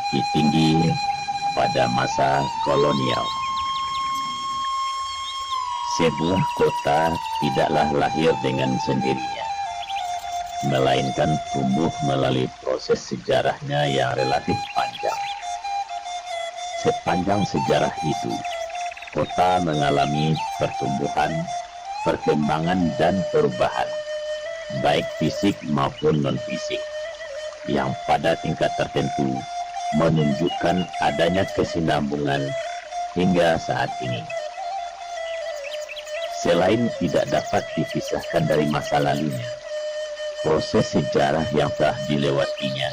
Bukit Tinggi pada masa kolonial. Sebuah kota tidaklah lahir dengan sendirinya, melainkan tumbuh melalui proses sejarahnya yang relatif panjang. Sepanjang sejarah itu, kota mengalami pertumbuhan, perkembangan, dan perubahan, baik fisik maupun non-fisik, yang pada tingkat tertentu menunjukkan adanya kesinambungan hingga saat ini. Selain tidak dapat dipisahkan dari masa lalunya, proses sejarah yang telah dilewatinya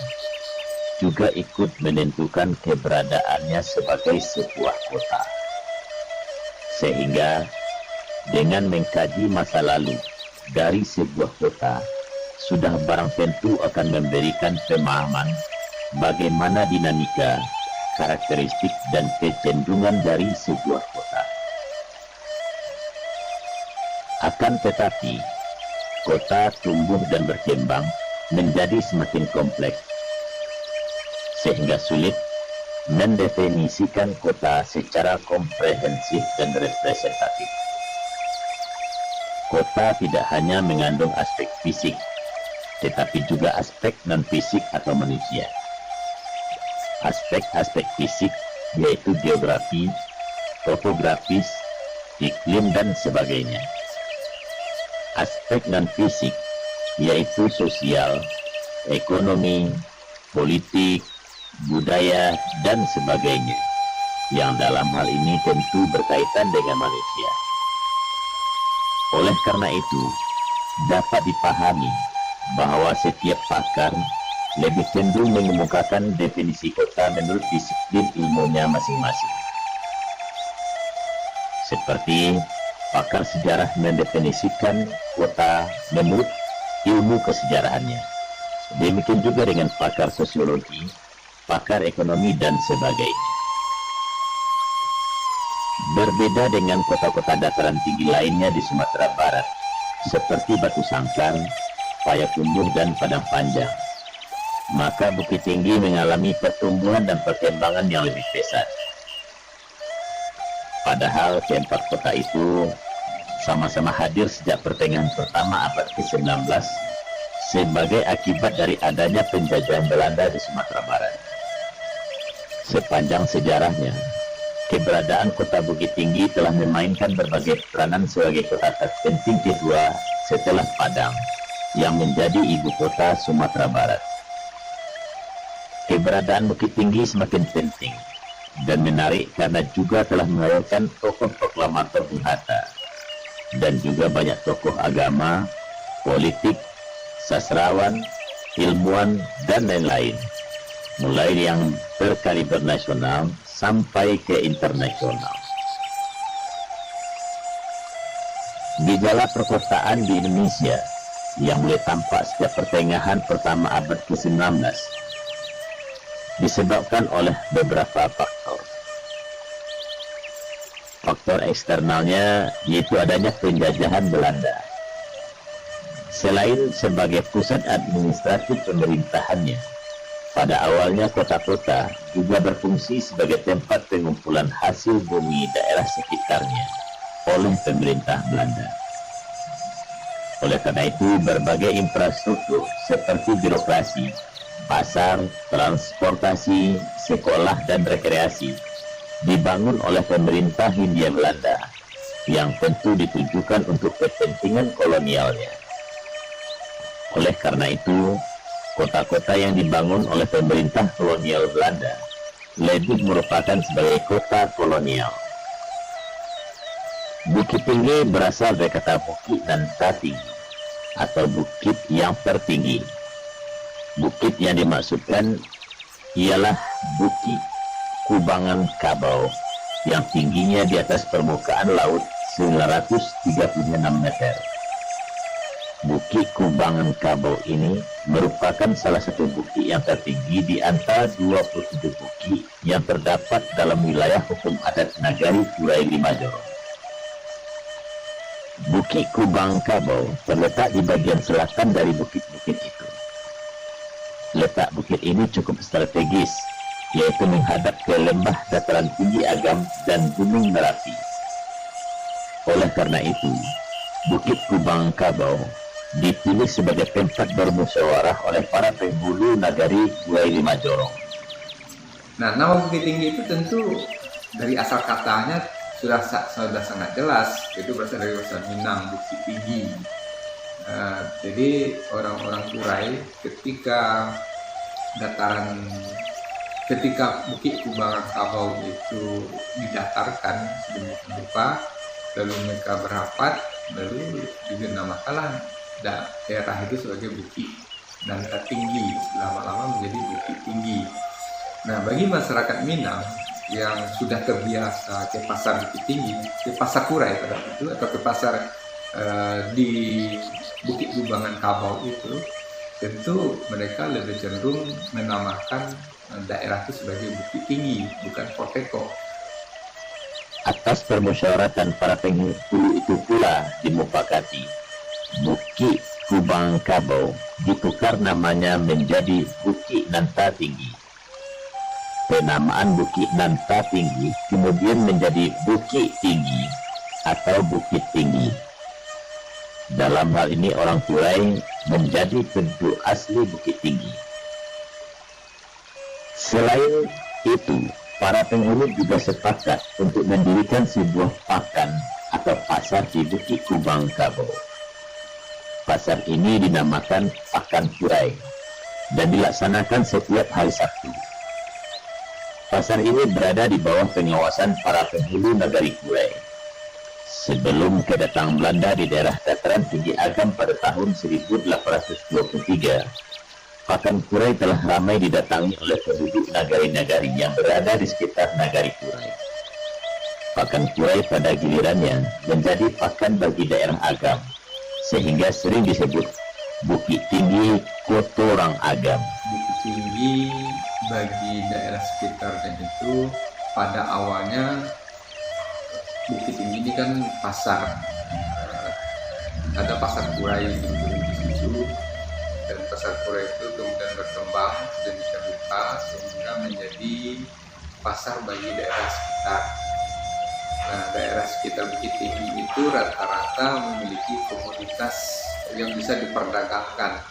juga ikut menentukan keberadaannya sebagai sebuah kota. Sehingga dengan mengkaji masa lalu dari sebuah kota, sudah barang tentu akan memberikan pemahaman bagaimana dinamika, karakteristik, dan kecenderungan dari sebuah kota. Akan tetapi, kota tumbuh dan berkembang menjadi semakin kompleks, sehingga sulit mendefinisikan kota secara komprehensif dan representatif. Kota tidak hanya mengandung aspek fisik, tetapi juga aspek non-fisik atau manusia. Aspek-aspek fisik yaitu geografi, topografis, iklim, dan sebagainya. Aspek non-fisik yaitu sosial, ekonomi, politik, budaya, dan sebagainya, yang dalam hal ini tentu berkaitan dengan manusia. Oleh karena itu, dapat dipahami bahwa setiap pakar lebih cenderung mengemukakan definisi kota menurut disiplin ilmunya masing-masing. Seperti pakar sejarah mendefinisikan kota menurut ilmu kesejarahannya. Demikian juga dengan pakar sosiologi, pakar ekonomi, dan sebagainya. Berbeda dengan kota-kota dataran tinggi lainnya di Sumatera Barat, seperti Batu Sangkar, Payakumbuh, dan Padang Panjang, maka Bukit Tinggi mengalami pertumbuhan dan perkembangan yang lebih pesat. Padahal keempat kota itu sama-sama hadir sejak pertengahan pertama abad ke-19 sebagai akibat dari adanya penjajahan Belanda di Sumatera Barat. Sepanjang sejarahnya, keberadaan kota Bukit Tinggi telah memainkan berbagai peranan sebagai kota terpenting kedua setelah Padang, yang menjadi ibu kota Sumatera Barat. Keberadaan Bukit Tinggi semakin penting dan menarik karena juga telah melahirkan tokoh proklamator Bung Hatta, dan juga banyak tokoh agama, politik, sastrawan, ilmuwan, dan lain-lain, mulai yang berkaliber nasional sampai ke internasional. Gejala perkotaan di Indonesia yang mulai tampak sejak pertengahan pertama abad ke-19 disebabkan oleh beberapa faktor. Faktor eksternalnya yaitu adanya penjajahan Belanda. Selain sebagai pusat administratif pemerintahannya, pada awalnya kota-kota juga berfungsi sebagai tempat pengumpulan hasil bumi daerah sekitarnya oleh pemerintah Belanda. Oleh karena itu, berbagai infrastruktur seperti birokrasi, pasar, transportasi, sekolah, dan rekreasi dibangun oleh pemerintah Hindia Belanda yang tentu ditujukan untuk kepentingan kolonialnya. Oleh karena itu, kota-kota yang dibangun oleh pemerintah kolonial Belanda lebih merupakan sebagai kota kolonial. Bukit Tinggi berasal dari kata bukit dan tinggi, atau bukit yang tertinggi. Bukit yang dimaksudkan ialah Bukit Kubangan Kabau yang tingginya di atas permukaan laut 936 meter. Bukit Kubangan Kabau ini merupakan salah satu bukit yang tertinggi di antara 27 bukit yang terdapat dalam wilayah hukum adat Nagari Purai Limajoro. Bukit Kubang Kabau terletak di bagian selatan dari bukit-bukit itu. Letak bukit ini cukup strategis yaitu menghadap ke lembah dataran tinggi Agam dan Gunung Merapi. Oleh karena itu, Bukit Kubang Kabau dipilih sebagai tempat bermusyawarah oleh para penghulu nagari Guai Lima Jorong. Nah, nama Bukit Tinggi itu tentu dari asal katanya sudah sangat jelas, itu berasal dari bahasa Minang, Bukit Tinggi. Jadi orang-orang Kurai ketika Bukit Kubang Kabau itu didatarkan sedemikian rupa, lalu mereka berapat, lalu dinamakanlah daerah itu sebagai Bukit Nanta Tinggi, lama-lama menjadi Bukit Tinggi. Nah, bagi masyarakat Minang yang sudah terbiasa ke pasar Bukit Tinggi, ke pasar Kurai pada itu, atau ke pasar di Bukit Kubangan Kabau itu, tentu mereka lebih cenderung menamakan daerah itu sebagai Bukit Tinggi, bukan Porteko. Atas permusyawaratan para penghulu itu pula dimufakati, Bukit Kubang Kabau ditukar namanya menjadi Bukit Nanta Tinggi. Penamaan Bukit Nanta Tinggi kemudian menjadi Bukit Tinggi atau Bukit Tinggi. Dalam hal ini orang Kurai menjadi penduduk asli Bukit Tinggi. Selain itu, para penghulu juga sepakat untuk mendirikan sebuah pakan atau pasar di Bukit Kubang Kabau. Pasar ini dinamakan Pakan Kurai dan dilaksanakan setiap hari Sabtu. Pasar ini berada di bawah pengawasan para penghulu nagari Kurai. Sebelum kedatangan Belanda di daerah dataran tinggi Agam pada tahun 1823, Pakan Kurai telah ramai didatangi oleh penduduk nagari-nagari yang berada di sekitar nagari Kurai. Pakan Kurai pada gilirannya menjadi pakan bagi daerah Agam, sehingga sering disebut Bukit Tinggi Kotorang Agam. Bukit Tinggi bagi daerah sekitarnya itu pada awalnya Bukit Tinggi ini kan pasar, ada pasar Kurai di situ, dan pasar Kurai itu kemudian berkembang sedemikian rupa sehingga menjadi pasar bagi daerah sekitar. Nah, daerah sekitar Bukit Tinggi itu rata-rata memiliki komoditas yang bisa diperdagangkan,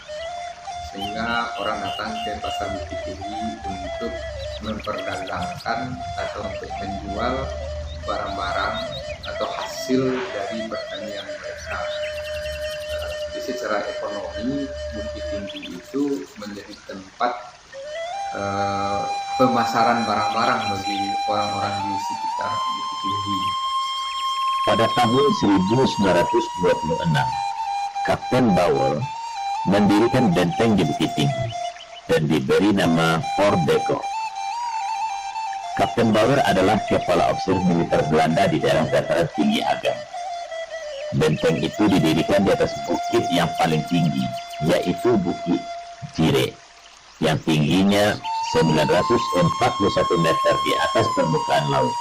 sehingga orang datang ke pasar Bukit Tinggi untuk memperdagangkan atau untuk menjual barang-barang atau hasil dari pertanian mereka. Jadi secara ekonomi Bukit Tinggi itu menjadi tempat pemasaran barang-barang bagi orang-orang di sekitar Bukit Tinggi. Pada tahun 1926, Kapten Bauer mendirikan benteng di Bukit Tinggi dan diberi nama Fort Beko. Kapten Bauer adalah kepala ofisir militer Belanda di daerah dataran tinggi Agam. Benteng itu didirikan di atas bukit yang paling tinggi, yaitu Bukit Jire, yang tingginya 941 meter di atas permukaan laut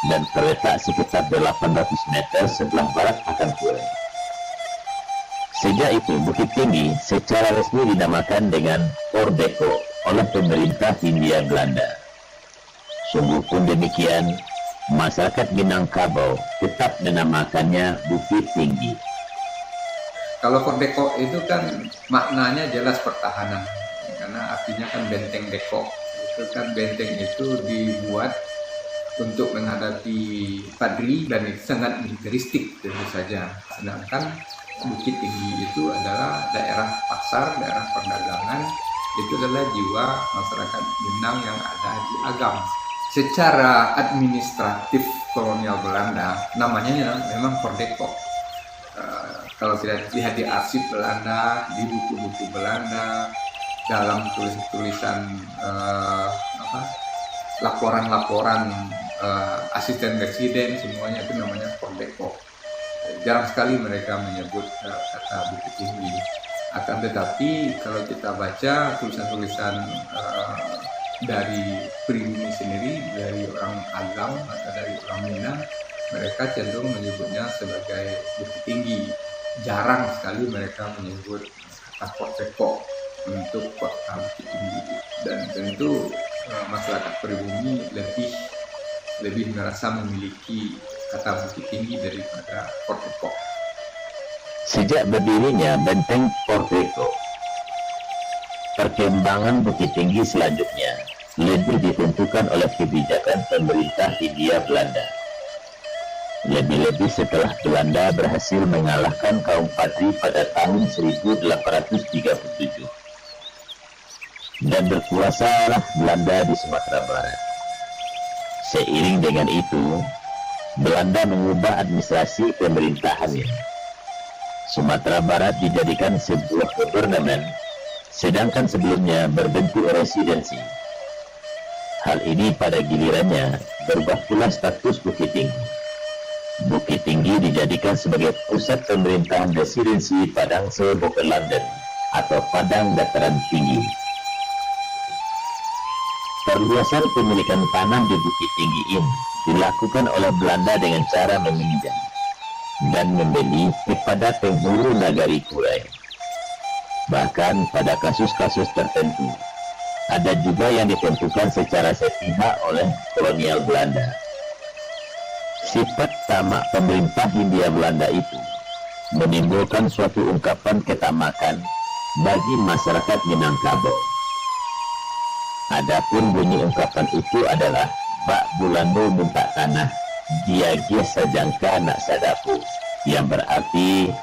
dan terletak sekitar 800 meter sebelah barat Pakan Kurai. Sejak itu, Bukit Tinggi secara resmi dinamakan dengan Fort Beko oleh pemerintah Hindia Belanda. Sungguh pun demikian, masyarakat Minangkabau tetap menamakannya Bukit Tinggi. Kalau Fort Beko itu kan maknanya jelas pertahanan, karena artinya kan benteng Beko. Itu kan benteng itu dibuat untuk menghadapi Padri dan itu sangat militeristik tentu saja. Sedangkan Bukit Tinggi itu adalah daerah pasar, daerah perdagangan, itu adalah jiwa masyarakat Minang yang ada di Agam. Secara administratif kolonial Belanda, namanya memang Fort Beko. Kalau tidak lihat di arsip Belanda, di buku-buku Belanda, dalam tulisan laporan-laporan asisten presiden, semuanya itu namanya Fort Beko. Jarang sekali mereka menyebut kata Bukit Tinggi. Akan tetapi kalau kita baca tulisan-tulisan dari pribumi sendiri, dari orang Agam atau dari orang Minang, mereka cenderung menyebutnya sebagai Bukit Tinggi. Jarang sekali mereka menyebut kata Fort Beko untuk kota Bukit Tinggi. Dan tentu masyarakat pribumi lebih merasa memiliki kata Bukit Tinggi daripada Port Depok. Sejak berdirinya Benteng Port Depok, perkembangan Bukit Tinggi selanjutnya lebih ditentukan oleh kebijakan pemerintah Hindia Belanda. Lebih-lebih setelah Belanda berhasil mengalahkan kaum Padri pada tahun 1837. Dan berkuasalah Belanda di Sumatera Barat. Seiring dengan itu, Belanda mengubah administrasi pemerintahannya. Sumatera Barat dijadikan sebuah government, sedangkan sebelumnya berbentuk residensi. Hal ini pada gilirannya berubah pula status Bukit Tinggi. Bukit Tinggi dijadikan sebagai pusat pemerintahan residensi Padang Seboken London atau Padang Dataran Tinggi. Perluasan pemilikan tanah di Bukit Tinggi ini dilakukan oleh Belanda dengan cara meminjam dan membeli kepada penghulu nagari Kurai. Bahkan pada kasus-kasus tertentu, ada juga yang ditentukan secara sepihak oleh kolonial Belanda. Sifat tamak pemerintah Hindia Belanda itu menimbulkan suatu ungkapan ketamakan bagi masyarakat Minangkabau. Adapun bunyi ungkapan itu adalah Bak Bulando minta tanah, dia sajangka nak sadapu, yang berarti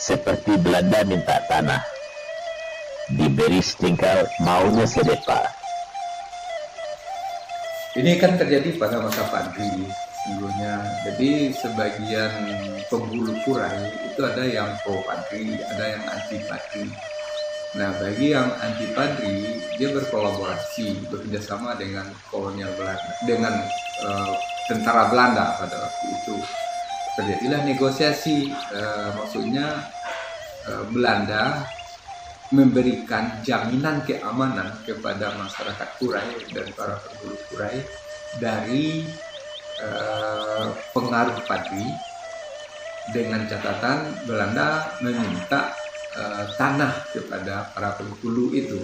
seperti Belanda minta tanah, diberi setingkal maunya sedepa. Ini kan terjadi pada masa Padri sesungguhnya. Jadi sebagian penghulu Kurai itu ada yang pro Padri, ada yang anti Padri. Nah, bagi yang anti Padri, dia berkolaborasi, bekerjasama dengan kolonial Belanda, dengan tentara Belanda pada waktu itu. Terjadilah negosiasi, maksudnya Belanda memberikan jaminan keamanan kepada masyarakat Kurai dan para penghulu Kurai dari pengaruh Padri, dengan catatan Belanda meminta tanah kepada para penghulu itu.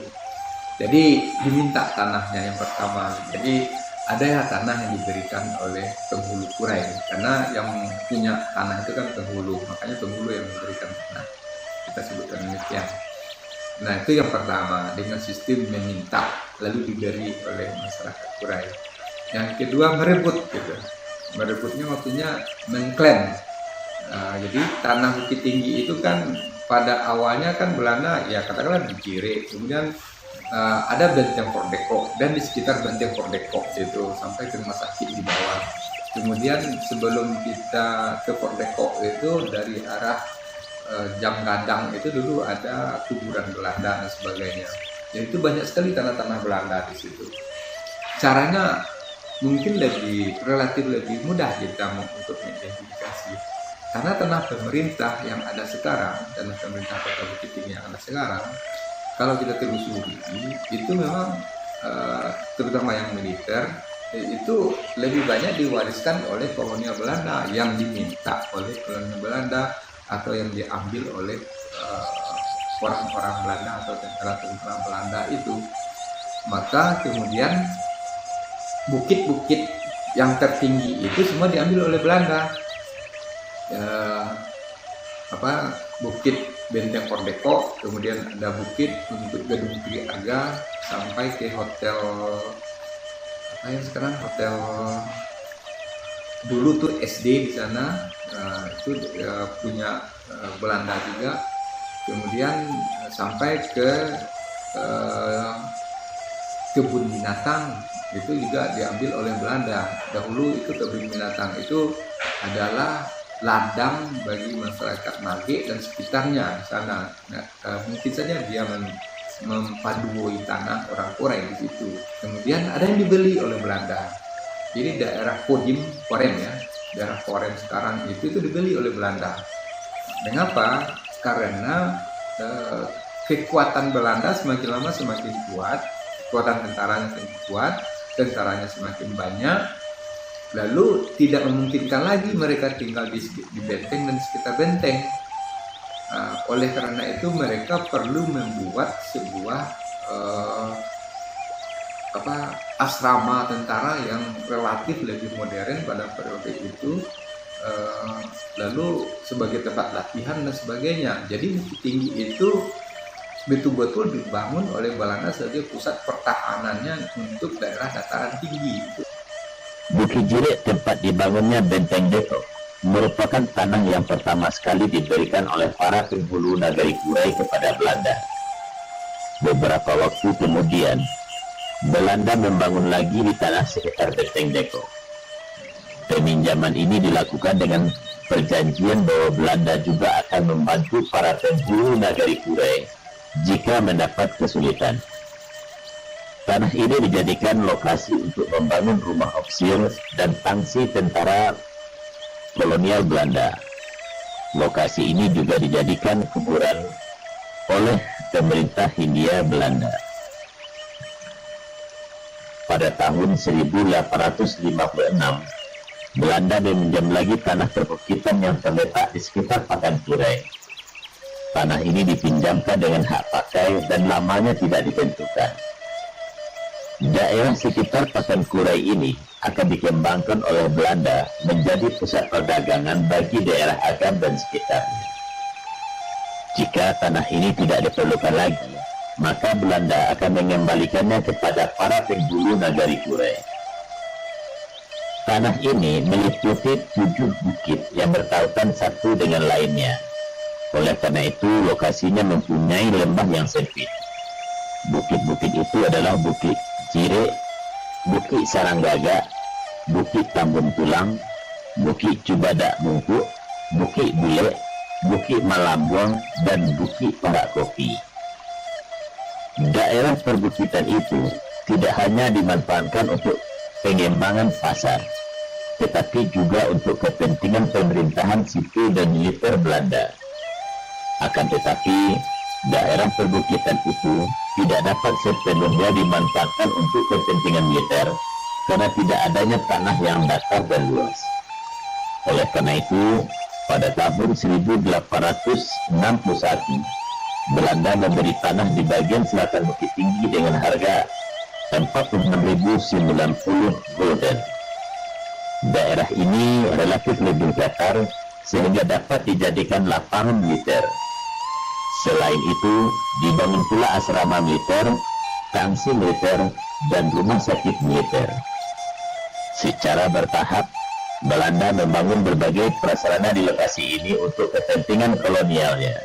Jadi diminta tanahnya yang pertama. Jadi ada ya tanah yang diberikan oleh penghulu Kurai, karena yang punya tanah itu kan penghulu, makanya penghulu yang memberikan tanah, kita sebutkan demikian. Nah, itu yang pertama, dengan sistem meminta lalu diberi oleh masyarakat Kurai. Yang kedua merebut gitu. Merebutnya maksudnya mengklaim. Jadi tanah Bukit Tinggi itu kan pada awalnya kan Belanda ya katakanlah di Jire, kemudian ada Benteng Port Depok, dan di sekitar Benteng Port Depok itu sampai ke rumah sakit di bawah. Kemudian sebelum kita ke Port Depok itu dari arah Jam Gadang itu dulu ada kuburan Belanda dan sebagainya. Ya, itu banyak sekali tanah-tanah Belanda di situ. Caranya mungkin relatif lebih mudah kita untuk mengidentifikasi. Karena tanah pemerintah yang ada sekarang, tanah pemerintah Kota Bukit Tinggi yang ada sekarang, kalau kita telusuri, itu memang terutama yang militer, itu lebih banyak diwariskan oleh kolonial Belanda, yang diminta oleh kolonial Belanda atau yang diambil oleh orang-orang Belanda atau tentara-tentara Belanda itu. Maka kemudian bukit-bukit yang tertinggi itu semua diambil oleh Belanda. Bukit Benteng Port Depok, kemudian ada bukit untuk Gedung Tri Arga sampai ke hotel apa yang sekarang hotel dulu tuh SD di sana, itu punya Belanda juga. Kemudian sampai ke kebun binatang itu juga diambil oleh Belanda. Dahulu itu kebun binatang itu adalah ladang bagi masyarakat Mage dan sekitarnya di sana. Nah, mungkin saja dia mempadui tanah orang Kurai di situ. Kemudian ada yang dibeli oleh Belanda. Jadi daerah Kodim, Korem ya, daerah Korem sekarang itu dibeli oleh Belanda. Mengapa? Karena kekuatan Belanda semakin lama semakin kuat, kekuatan tentaranya semakin kuat, tentaranya semakin banyak. Lalu tidak memungkinkan lagi mereka tinggal di benteng dan sekitar benteng. Oleh karena itu mereka perlu membuat sebuah asrama tentara yang relatif lebih modern pada periode itu, lalu sebagai tempat latihan dan sebagainya. Jadi Bukit Tinggi itu betul-betul dibangun oleh Belanda sebagai pusat pertahanannya untuk daerah dataran tinggi. Bukit Jirik, tempat dibangunnya Benteng Deko, merupakan tanah yang pertama sekali diberikan oleh para penghulu Nagari Kurai kepada Belanda. Beberapa waktu kemudian, Belanda membangun lagi di tanah sekitar Benteng Deko. Peminjaman ini dilakukan dengan perjanjian bahwa Belanda juga akan membantu para penghulu Nagari Kurai jika mendapat kesulitan. Tanah ini dijadikan lokasi untuk membangun rumah opsir dan tangsi tentara kolonial Belanda. Lokasi ini juga dijadikan kuburan oleh pemerintah Hindia Belanda. Pada tahun 1856, Belanda meminjam lagi tanah perbukitan yang terletak di sekitar Pakan Kurai. Tanah ini dipinjamkan dengan hak pakai dan lamanya tidak ditentukan. Daerah sekitar Pakan Kurai ini akan dikembangkan oleh Belanda menjadi pusat perdagangan bagi daerah Agam dan sekitarnya. Jika tanah ini tidak diperlukan lagi, maka Belanda akan mengembalikannya kepada para penghulu Nagari Kurai. Tanah ini meliputi 7 bukit yang bertautan satu dengan lainnya. Oleh karena itu, lokasinya mempunyai lembah yang sempit. Bukit-bukit itu adalah Bukit Jirik, Bukit Saranggaga, Bukit Tambun Tulang, Bukit Cubadak Mungkuk, Bukit Bule, Bukit Malambuang, dan Bukit Parak Kopi. Daerah perbukitan itu tidak hanya dimanfaatkan untuk pengembangan pasar, tetapi juga untuk kepentingan pemerintahan sipil dan militer Belanda. Akan tetapi, daerah perbukitan itu tidak dapat sepenuhnya dimanfaatkan untuk kepentingan militer karena tidak adanya tanah yang datar dan luas. Oleh karena itu, pada tahun 1861, Belanda memberi tanah di bagian selatan Bukit Tinggi dengan harga 46.090 gulden. Daerah ini relatif lebih datar sehingga dapat dijadikan lapangan militer. Selain itu, dibangun pula asrama militer, tangsi militer, dan rumah sakit militer. Secara bertahap, Belanda membangun berbagai prasarana di lokasi ini untuk kepentingan kolonialnya,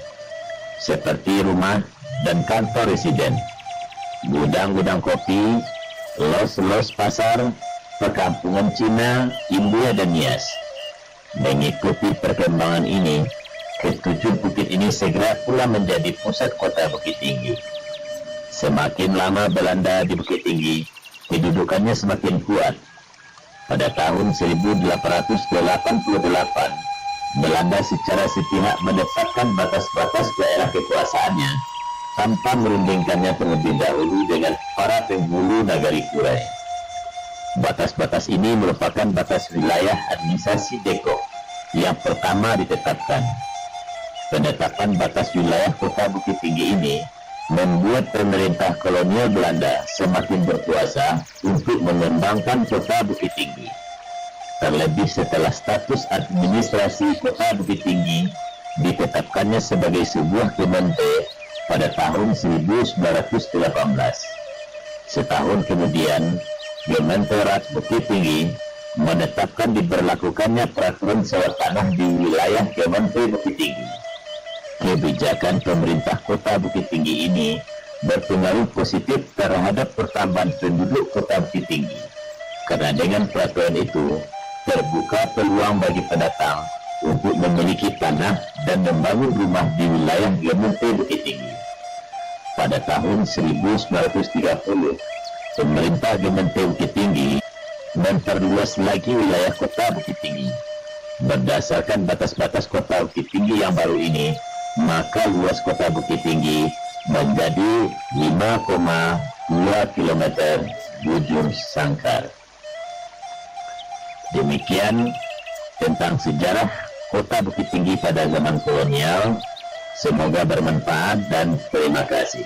seperti rumah dan kantor residen, gudang-gudang kopi, los-los pasar, perkampungan Cina, India, dan Nias. Mengikuti perkembangan ini, ketujuh bukit ini segera pula menjadi pusat kota Bukit Tinggi. Semakin lama Belanda di Bukit Tinggi, kedudukannya semakin kuat. Pada tahun 1888, Belanda secara sepihak menetapkan batas-batas daerah kekuasaannya tanpa merundingkannya terlebih dahulu dengan para penghulu Nagari Kurai. Batas-batas ini merupakan batas wilayah administrasi Deko yang pertama ditetapkan. Penetapan batas wilayah kota Bukit Tinggi ini membuat pemerintah kolonial Belanda semakin berkuasa untuk mengembangkan kota Bukit Tinggi. Terlebih setelah status administrasi kota Bukit Tinggi ditetapkannya sebagai sebuah kementerian pada tahun 1918. Setahun kemudian, Gementerat Bukit Tinggi menetapkan diberlakukannya peraturan sewa tanah di wilayah Kementerian Bukit Tinggi. Kebijakan pemerintah kota Bukit Tinggi ini berpengaruh positif terhadap pertambahan penduduk kota Bukit Tinggi, karena dengan peraturan itu terbuka peluang bagi pendatang untuk memiliki tanah dan membangun rumah di wilayah Gementerian Bukit Tinggi. Pada tahun 1930, pemerintah Gementerian Bukit Tinggi memperluas lagi wilayah kota Bukit Tinggi. Berdasarkan batas-batas kota Bukit Tinggi yang baru ini, maka luas kota Bukit Tinggi menjadi 5,2 km bujur sangkar. Demikian tentang sejarah kota Bukit Tinggi pada zaman kolonial. Semoga bermanfaat dan terima kasih.